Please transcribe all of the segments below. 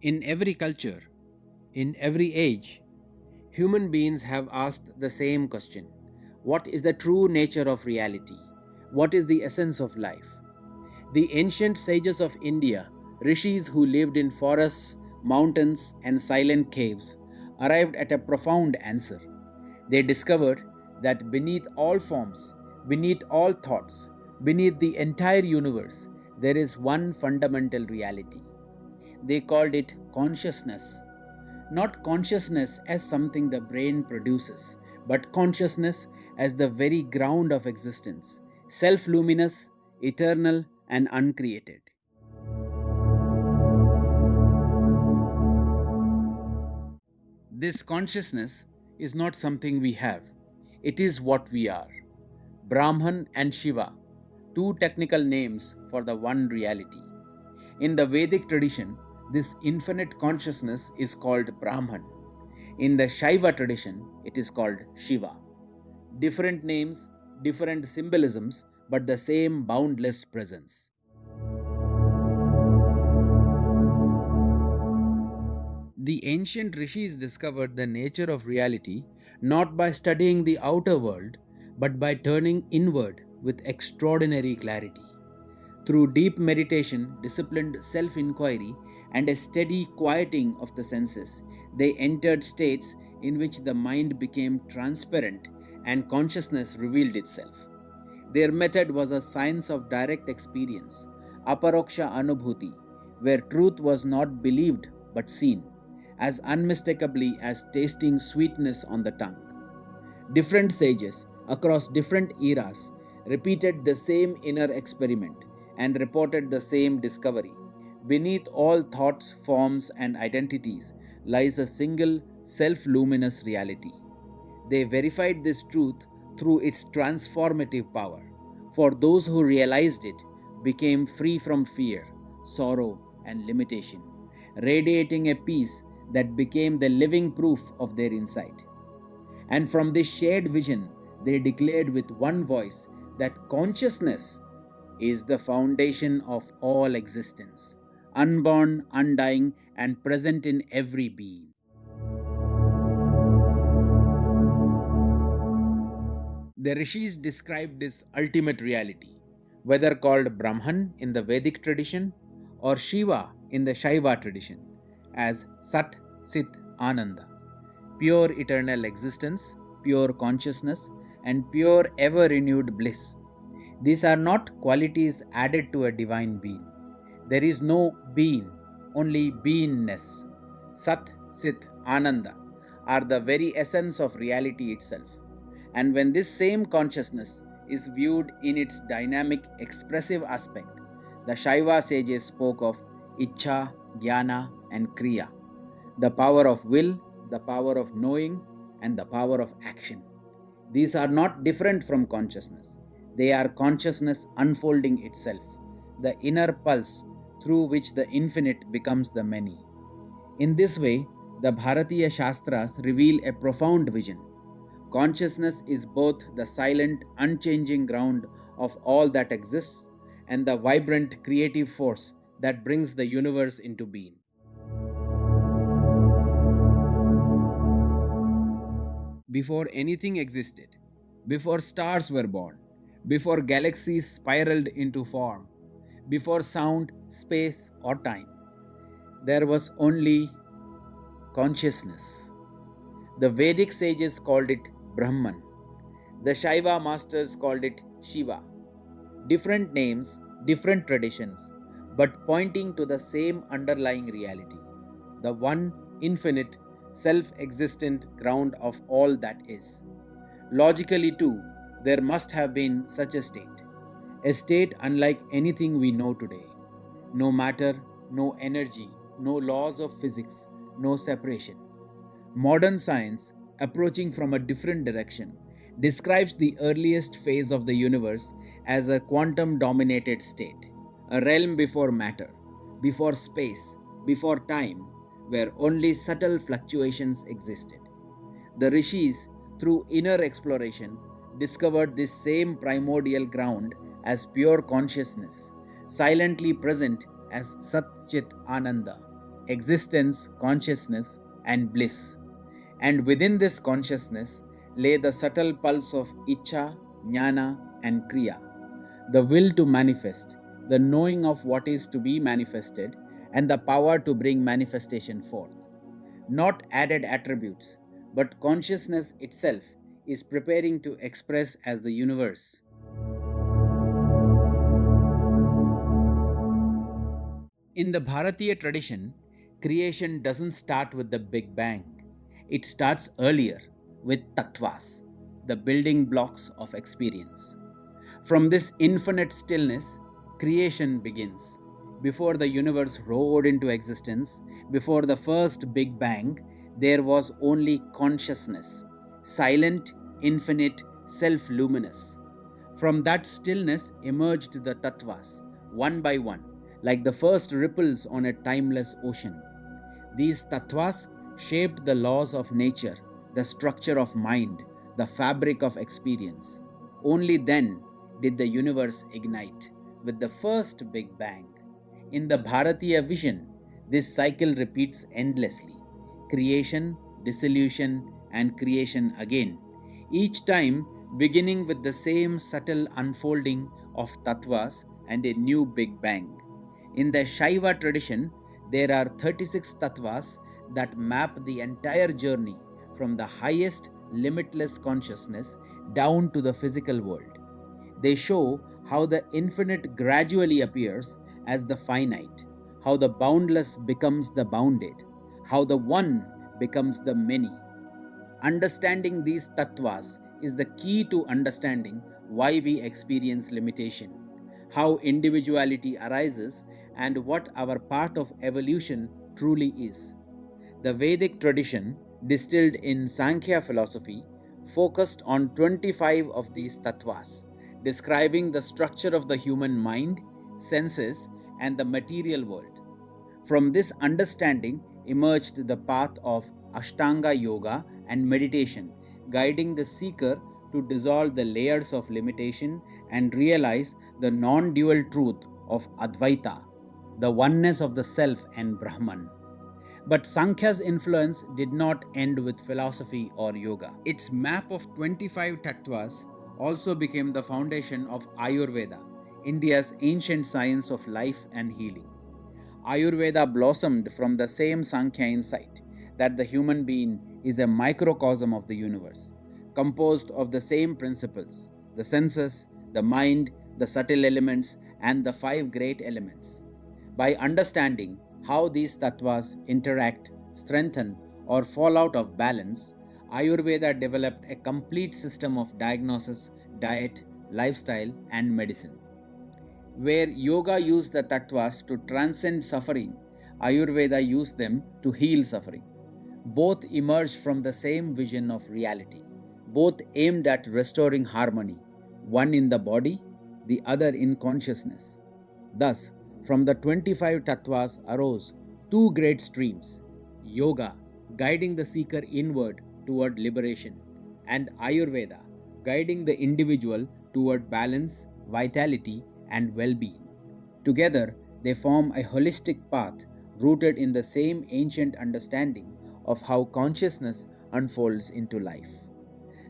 In every culture, in every age, human beings have asked the same question: what is the true nature of reality? What is the essence of life? The ancient sages of India, rishis who lived in forests, mountains, and silent caves, arrived at a profound answer. They discovered that beneath all forms, beneath all thoughts, beneath the entire universe, there is one fundamental reality. They called it consciousness. Not consciousness as something the brain produces, but consciousness as the very ground of existence, self luminous, eternal, and uncreated. This consciousness is not something we have, it is what we are. Brahman and Śiva, two technical names for the one reality. In the Vedic tradition, this infinite consciousness is called Brahman. In the Shaiva tradition, it is called Śiva. Different names, different symbolisms, but the same boundless presence. The ancient rishis discovered the nature of reality not by studying the outer world, but by turning inward with extraordinary clarity. Through deep meditation, disciplined self inquiry, and a steady quieting of the senses, they entered states in which the mind became transparent and consciousness revealed itself. Their method was a science of direct experience, aparokṣa anubhūti, where truth was not believed but seen, as unmistakably as tasting sweetness on the tongue. Different sages across different eras repeated the same inner experiment and reported the same discovery. Beneath all thoughts, forms, and identities lies a single self luminous reality. They verified this truth through its transformative power. For those who realized it, became free from fear, sorrow, and limitation, radiating a peace that became the living proof of their insight. And from this shared vision, they declared with one voice that consciousness is the foundation of all existence, unborn, undying, and present in every being. The rishis described this ultimate reality, whether called Brahman in the Vedic tradition or Śiva in the Shaiva tradition, as Sat, Chit, Ananda, pure eternal existence, pure consciousness, and pure ever renewed bliss. These are not qualities added to a divine being. There is no being, only beingness. Sat, Chit, Ananda are the very essence of reality itself. And when this same consciousness is viewed in its dynamic, expressive aspect, the Shaiva sages spoke of icchā, jñāna, and kriyā, the power of will, the power of knowing, and the power of action. These are not different from consciousness. They are consciousness unfolding itself, the inner pulse through which the infinite becomes the many. In this way, the Bharatiya Shastras reveal a profound vision. Consciousness is both the silent, unchanging ground of all that exists and the vibrant, creative force that brings the universe into being. Before anything existed, before stars were born, before galaxies spiraled into form, before sound, space, or time, there was only consciousness. The Vedic sages called it Brahman. The Shaiva masters called it Śiva. Different names, different traditions, but pointing to the same underlying reality, the one infinite, self existent ground of all that is. Logically, too, there must have been such a state unlike anything we know today. No matter, no energy, no laws of physics, no separation. Modern science, approaching from a different direction, describes the earliest phase of the universe as a quantum dominated state, a realm before matter, before space, before time, where only subtle fluctuations existed. The rishis, through inner exploration, discovered this same primordial ground as pure consciousness, silently present as Sat Chit Ananda, existence, consciousness, and bliss. And within this consciousness lay the subtle pulse of icchā, jñāna, and kriyā, the will to manifest, the knowing of what is to be manifested, and the power to bring manifestation forth. Not added attributes, but consciousness itself is preparing to express as the universe. In the Bharatiya tradition, creation doesn't start with the Big Bang. It starts earlier with tattvas, the building blocks of experience. From this infinite stillness, creation begins. Before the universe roared into existence, before the first Big Bang, there was only consciousness, silent, infinite, self luminous. From that stillness emerged the tattvas, one by one, like the first ripples on a timeless ocean. These tattvas shaped the laws of nature, the structure of mind, the fabric of experience. Only then did the universe ignite, with the first Big Bang. In the Bharatiya vision, this cycle repeats endlessly: creation, dissolution, and creation again, each time beginning with the same subtle unfolding of tattvas and a new Big Bang. In the Shaiva tradition, there are 36 tattvas that map the entire journey from the highest limitless consciousness down to the physical world. They show how the infinite gradually appears as the finite, how the boundless becomes the bounded, how the one becomes the many. Understanding these tattvas is the key to understanding why we experience limitation, how individuality arises, and what our path of evolution truly is. The Vedic tradition, distilled in Sāṅkhya philosophy, focused on 25 of these tattvas, describing the structure of the human mind, senses, and the material world. From this understanding emerged the path of Ashtanga yoga and meditation, guiding the seeker to dissolve the layers of limitation and realize the non dual truth of Advaita, the oneness of the self and Brahman. But Sankhya's influence did not end with philosophy or yoga. Its map of 25 tattvas also became the foundation of Ayurveda, India's ancient science of life and healing. Ayurveda blossomed from the same Sāṅkhya insight that the human being is a microcosm of the universe, composed of the same principles: the senses, the mind, the subtle elements, and the five great elements. By understanding how these tattvas interact, strengthen, or fall out of balance, Ayurveda developed a complete system of diagnosis, diet, lifestyle, and medicine. Where yoga used the tattvas to transcend suffering, Ayurveda used them to heal suffering. Both emerged from the same vision of reality, both aimed at restoring harmony, one in the body, the other in consciousness. Thus, from the 25 tattvas arose two great streams: yoga, guiding the seeker inward toward liberation, and Ayurveda, guiding the individual toward balance, vitality, and well being. Together, they form a holistic path rooted in the same ancient understanding of how consciousness unfolds into life.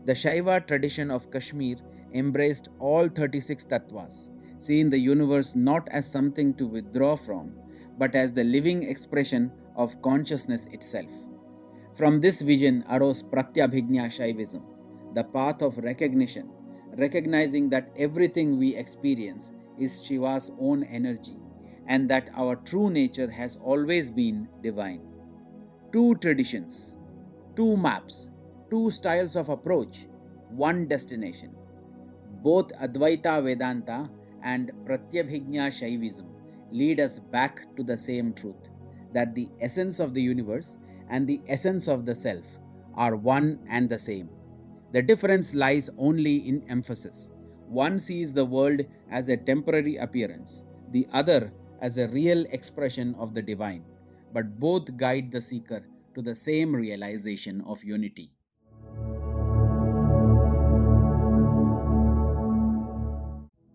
The Shaiva tradition of Kashmir embraced all 36 tattvas, seeing the universe not as something to withdraw from, but as the living expression of consciousness itself. From this vision arose Pratyabhijñā Śaivism, the path of recognition, recognizing that everything we experience is Shiva's own energy, and that our true nature has always been divine. Two traditions, two maps, two styles of approach, one destination. Both Advaita Vedānta and Pratyabhijñā Śaivism lead us back to the same truth, that the essence of the universe and the essence of the self are one and the same. The difference lies only in emphasis. One sees the world as a temporary appearance, the other as a real expression of the divine, but both guide the seeker to the same realization of unity.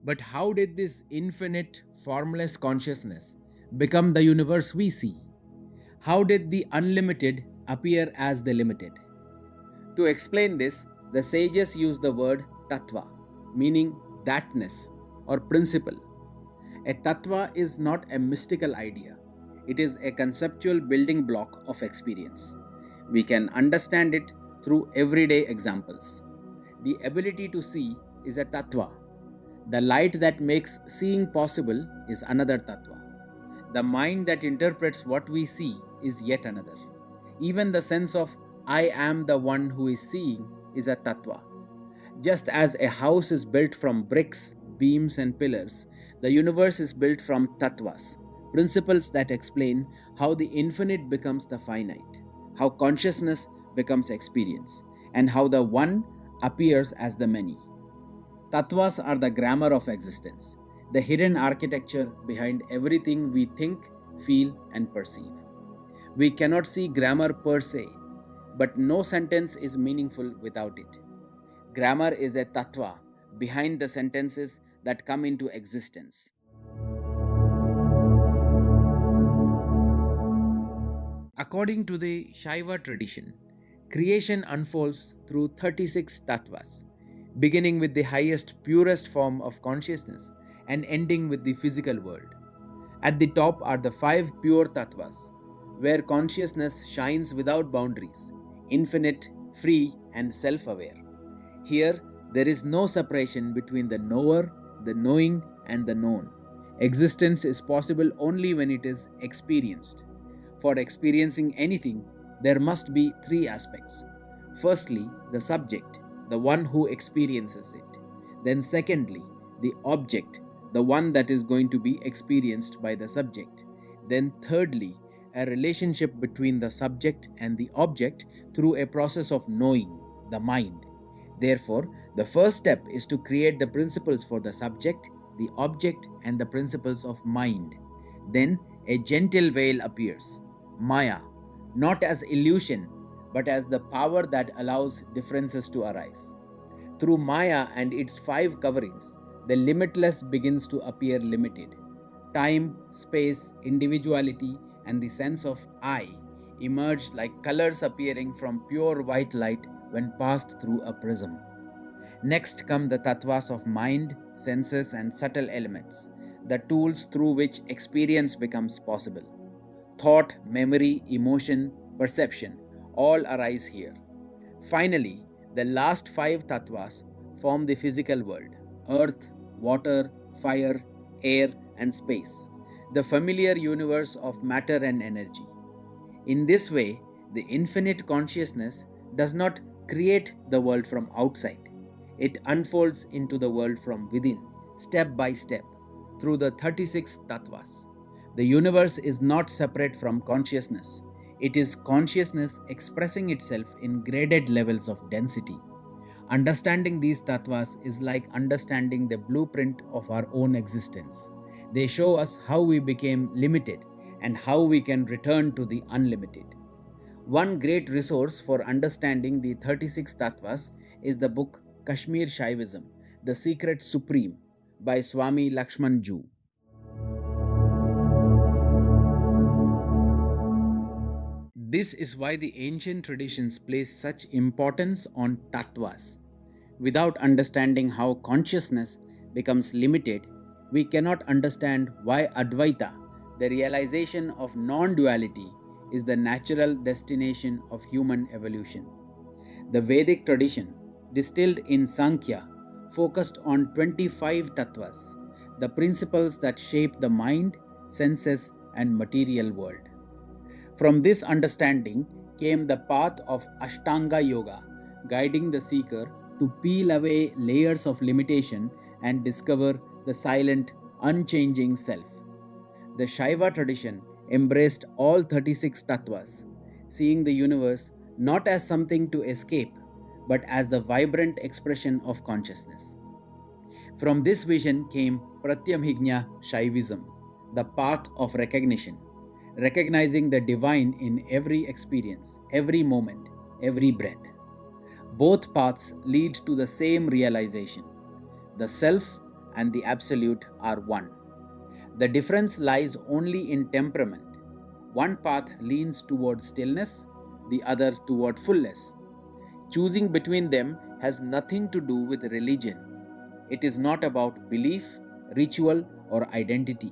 But how did this infinite, formless consciousness become the universe we see? How did the unlimited appear as the limited? To explain this, the sages use the word tattva, meaning thatness or principle. A tattva is not a mystical idea, it is a conceptual building block of experience. We can understand it through everyday examples. The ability to see is a tattva. The light that makes seeing possible is another tattva. The mind that interprets what we see is yet another. Even the sense of I am the one who is seeing is a tattva. Just as a house is built from bricks, beams, and pillars, the universe is built from tattvas, principles that explain how the infinite becomes the finite, how consciousness becomes experience, and how the one appears as the many. Tattvas are the grammar of existence, the hidden architecture behind everything we think, feel, and perceive. We cannot see grammar per se, but no sentence is meaningful without it. Grammar is a tattva behind the sentences that come into existence. According to the Śaiva tradition, creation unfolds through 36 tattvas, beginning with the highest, purest form of consciousness and ending with the physical world. At the top are the five pure tattvas, where consciousness shines without boundaries, infinite, free, and self aware. Here, there is no separation between the knower, the knowing, and the known. Existence is possible only when it is experienced. For experiencing anything, there must be three aspects. Firstly, the subject, the one who experiences it. Then, secondly, the object, the one that is going to be experienced by the subject. Then, thirdly, a relationship between the subject and the object through a process of knowing, the mind. Therefore, the first step is to create the principles for the subject, the object, and the principles of mind. Then a gentle veil appears, Maya, not as illusion, but as the power that allows differences to arise. Through Maya and its five coverings, the limitless begins to appear limited. Time, space, individuality, and the sense of I emerge like colors appearing from pure white light when passed through a prism. Next come the tattvas of mind, senses, and subtle elements, the tools through which experience becomes possible. Thought, memory, emotion, perception all arise here. Finally, the last five tattvas form the physical world: earth, water, fire, air, and space, the familiar universe of matter and energy. In this way, the infinite consciousness does not create the world from outside. It unfolds into the world from within, step by step, through the 36 tattvas. The universe is not separate from consciousness. It is consciousness expressing itself in graded levels of density. Understanding these tattvas is like understanding the blueprint of our own existence. They show us how we became limited and how we can return to the unlimited. One great resource for understanding the 36 tattvas is the book Kashmir Shaivism, The Secret Supreme by Swami Lakshman Ju. This is why the ancient traditions place such importance on tattvas. Without understanding how consciousness becomes limited, we cannot understand why Advaita, the realization of non duality, is the natural destination of human evolution. The Vedic tradition, distilled in Sāṅkhya, focused on 25 tattvas, the principles that shape the mind, senses, and material world. From this understanding came the path of Ashtanga Yoga, guiding the seeker to peel away layers of limitation and discover the silent, unchanging self. The Śaiva tradition embraced all 36 tattvas, seeing the universe not as something to escape, but as the vibrant expression of consciousness. From this vision came Pratyabhijñā Śaivism, the path of recognition, recognizing the divine in every experience, every moment, every breath. Both paths lead to the same realization: the self and the absolute are one. The difference lies only in temperament. One path leans toward stillness, the other toward fullness. Choosing between them has nothing to do with religion. It is not about belief, ritual, or identity.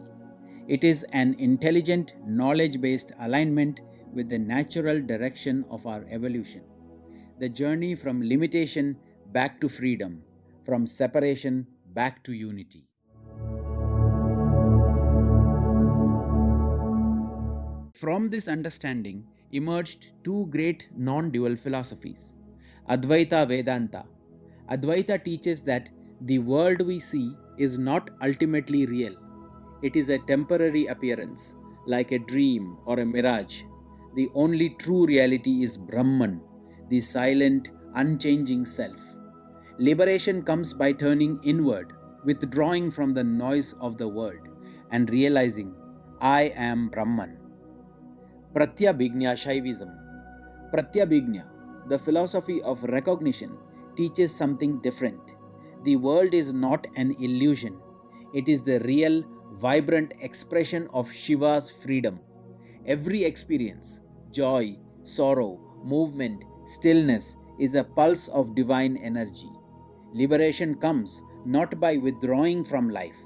It is an intelligent, knowledge based alignment with the natural direction of our evolution. The journey from limitation back to freedom, from separation back to unity. From this understanding emerged two great non dual philosophies, Advaita Vedānta. Advaita teaches that the world we see is not ultimately real. It is a temporary appearance, like a dream or a mirage. The only true reality is Brahman, the silent, unchanging self. Liberation comes by turning inward, withdrawing from the noise of the world, and realizing, I am Brahman. Pratyabhijñā Śaivism. Pratyabhijñā, the philosophy of recognition, teaches something different. The world is not an illusion. It is the real, vibrant expression of Shiva's freedom. Every experience, joy, sorrow, movement, stillness, is a pulse of divine energy. Liberation comes not by withdrawing from life,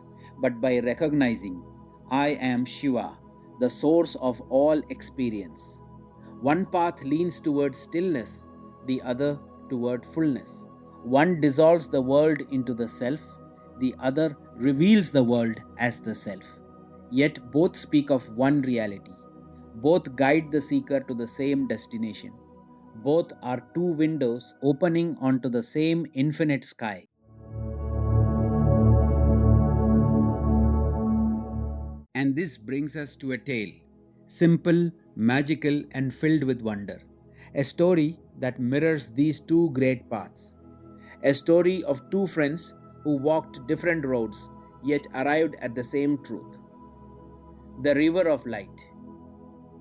but by recognizing, I am Shiva, the source of all experience. One path leans toward stillness, the other toward fullness. One dissolves the world into the self, the other reveals the world as the self. Yet both speak of one reality. Both guide the seeker to the same destination. Both are two windows opening onto the same infinite sky. And this brings us to a tale, simple, magical, and filled with wonder. A story that mirrors these two great paths. A story of two friends who walked different roads yet arrived at the same truth. The river of light.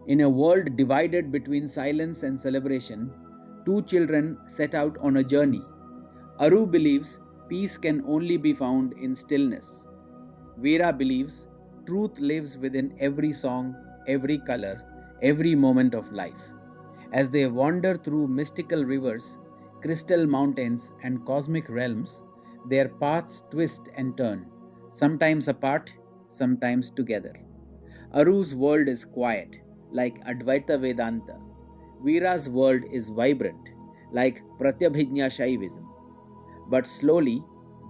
In a world divided between silence and celebration, two children set out on a journey. Aru believes peace can only be found in stillness. Veera believes truth lives within every song, every color, every moment of life. As they wander through mystical rivers, crystal mountains, and cosmic realms, their paths twist and turn, sometimes apart, sometimes together. Aru's world is quiet, like Advaita Vedānta. Veera's world is vibrant, like Pratyabhijñā Śaivism. But slowly,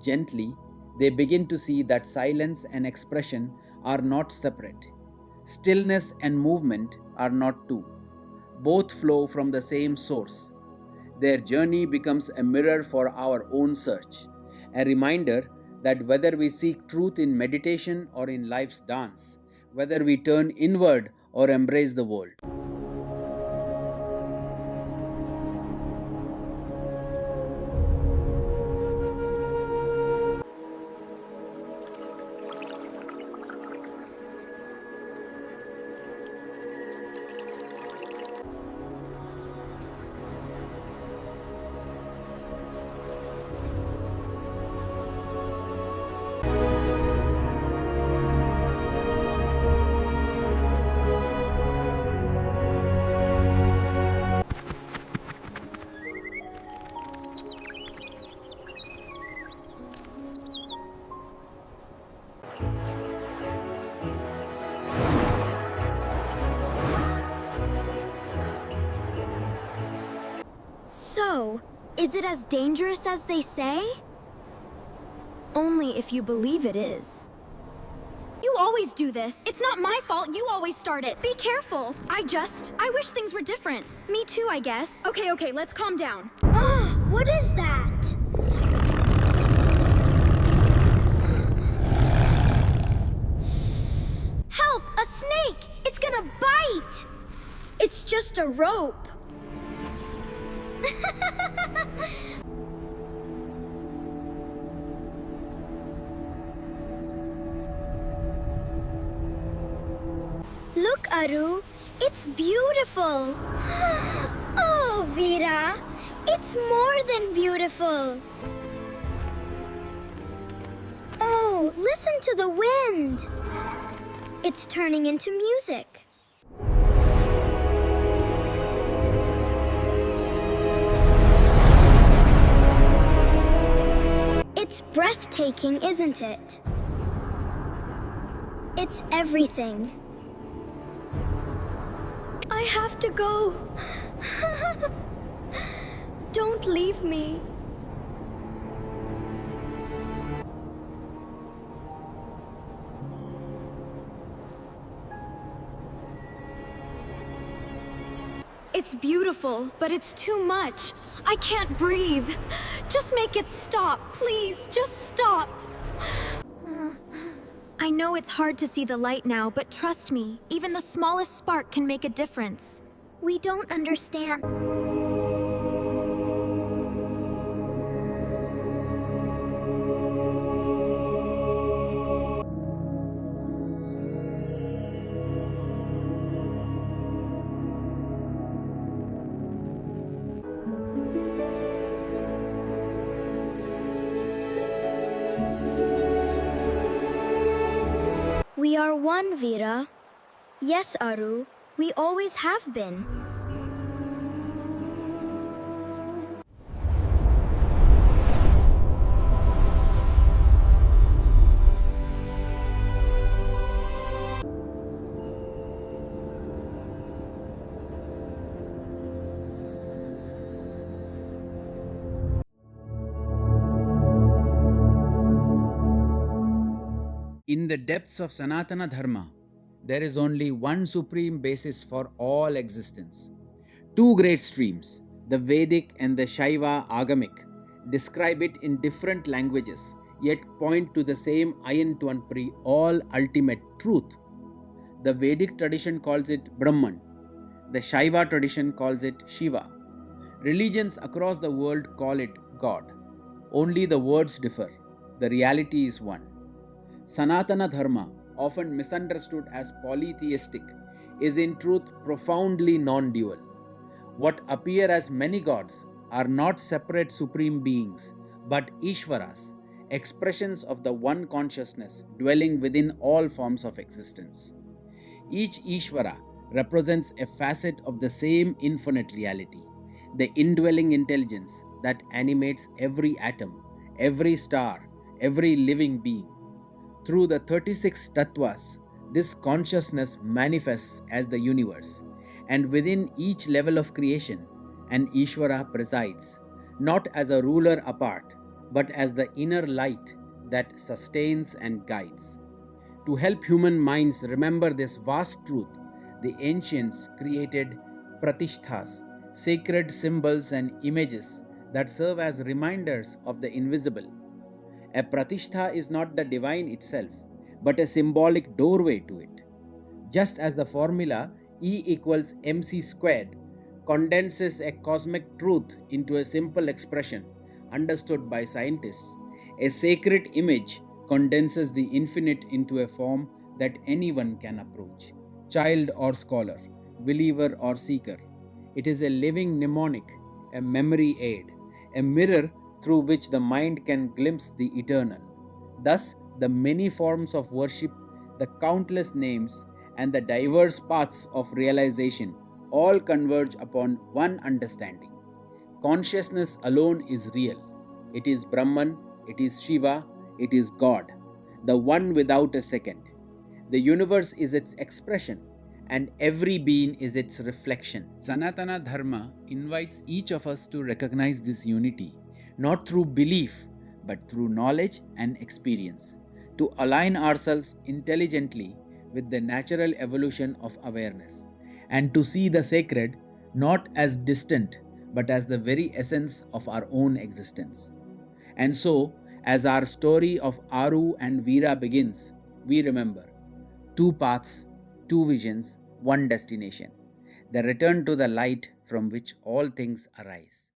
gently, they begin to see that silence and expression are not separate. Stillness and movement are not two. Both flow from the same source. Their journey becomes a mirror for our own search, a reminder that whether we seek truth in meditation or in life's dance, whether we turn inward or embrace the world. So, is it as dangerous as they say? Only if you believe it is. You always do this. It's not my fault. You always start it. Be careful. I wish things were different. Me too, I guess. Okay, let's calm down. Ah, what is that? Help! A snake! It's gonna bite! It's just a rope. Look, Aru, it's beautiful. Oh, Veera, it's more than beautiful. Oh, listen to the wind. It's turning into music. It's breathtaking, isn't it? It's everything. I have to go. Don't leave me. It's beautiful, but it's too much. I can't breathe. Just make it stop, please. Just stop. I know it's hard to see the light now, but trust me, even the smallest spark can make a difference. We don't understand. We are one, Veera. Yes, Aru, we always have been. In the depths of Sanātana Dharma, there is only one supreme basis for all existence. Two great streams, the Vedic and the Śaiva Āgamic, describe it in different languages, yet point to the same Ayantuanpri, all ultimate truth. The Vedic tradition calls it Brahman. The Śaiva tradition calls it Śiva. Religions across the world call it God. Only the words differ. The reality is one. Sanātana Dharma, often misunderstood as polytheistic, is in truth profoundly non-dual. What appear as many gods are not separate supreme beings, but Ishvaras, expressions of the one consciousness dwelling within all forms of existence. Each Ishvara represents a facet of the same infinite reality, the indwelling intelligence that animates every atom, every star, every living being. Through the 36 tattvas, this consciousness manifests as the universe, and within each level of creation, an Ishvara presides, not as a ruler apart, but as the inner light that sustains and guides. To help human minds remember this vast truth, the ancients created pratisthas, sacred symbols and images that serve as reminders of the invisible. A pratishtha is not the divine itself, but a symbolic doorway to it. Just as the formula E equals mc squared condenses a cosmic truth into a simple expression understood by scientists, a sacred image condenses the infinite into a form that anyone can approach. Child or scholar, believer or seeker, it is a living mnemonic, a memory aid, a mirror through which the mind can glimpse the eternal. Thus, the many forms of worship, the countless names, and the diverse paths of realization all converge upon one understanding. Consciousness alone is real. It is Brahman, it is Śiva, it is God, the one without a second. The universe is its expression, and every being is its reflection. Sanātana Dharma invites each of us to recognize this unity, not through belief, but through knowledge and experience, to align ourselves intelligently with the natural evolution of awareness, and to see the sacred not as distant, but as the very essence of our own existence. And so, as our story of Aru and Veera begins, we remember two paths, two visions, one destination, the return to the light from which all things arise.